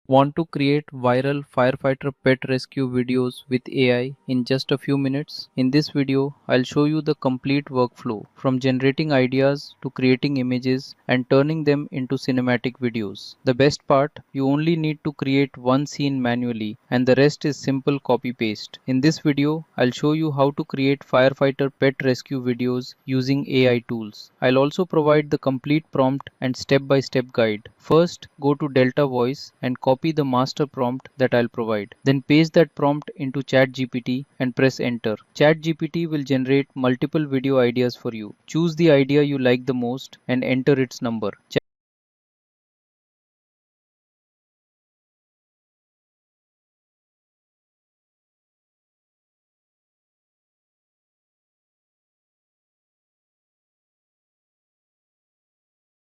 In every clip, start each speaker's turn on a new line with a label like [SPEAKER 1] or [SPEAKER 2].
[SPEAKER 1] Want to create viral firefighter pet rescue videos with AI in just a few minutes? In this video, I'll show you the complete workflow from generating ideas to creating images and turning them into cinematic videos. The best part, you only need to create one scene manually and the rest is simple copy paste. In this video, I'll show you how to create firefighter pet rescue videos using AI tools. I'll also provide the complete prompt and step-by-step guide. First, go to Delta Voice and copy the master prompt that I'll provide. Then paste that prompt into ChatGPT and press enter. ChatGPT will generate multiple video ideas for you. Choose the idea you like the most and enter its number.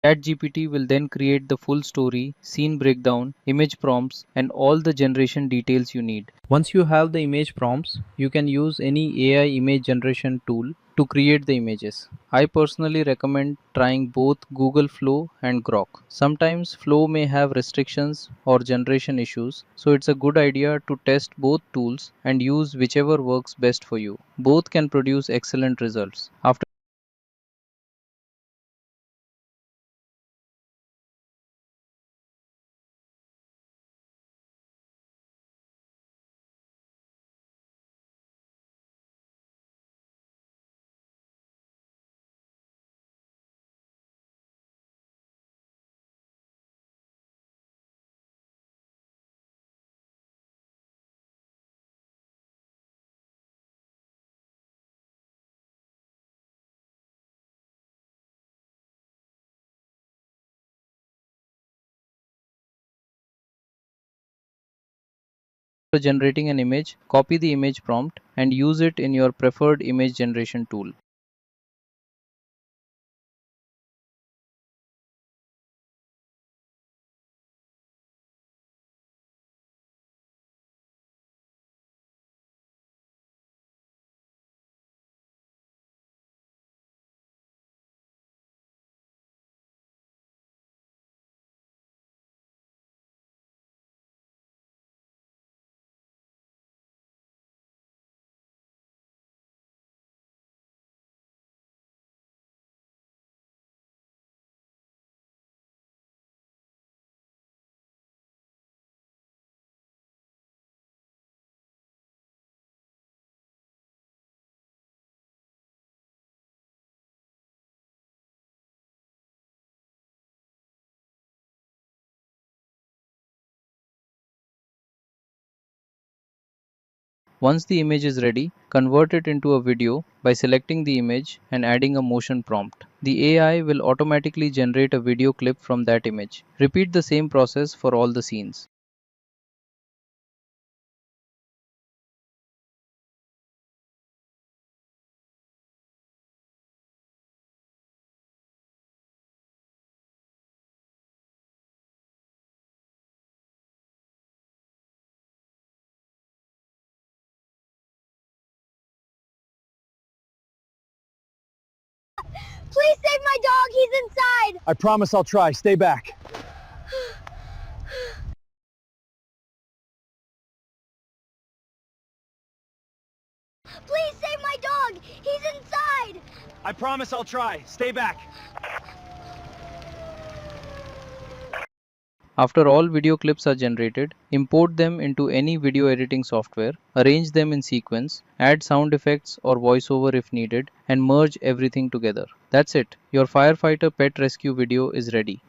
[SPEAKER 1] ChatGPT will then create the full story, scene breakdown, image prompts, and all the generation details you need. Once you have the image prompts, you can use any AI image generation tool to create the images. I personally recommend trying both Google Flow and Grok. Sometimes Flow may have restrictions or generation issues, so it's a good idea to test both tools and use whichever works best for you. Both can produce excellent results. After generating an image, copy the image prompt and use it in your preferred image generation tool. Once the image is ready, convert it into a video by selecting the image and adding a motion prompt. The AI will automatically generate a video clip from that image. Repeat the same process for all the scenes.
[SPEAKER 2] Please save my dog, he's inside!
[SPEAKER 3] I promise I'll try. Stay back.
[SPEAKER 2] Please save my dog, he's inside!
[SPEAKER 3] I promise I'll try. Stay back.
[SPEAKER 1] After all video clips are generated, import them into any video editing software, arrange them in sequence, add sound effects or voiceover if needed, and merge everything together. That's it. Your firefighter pet rescue video is ready.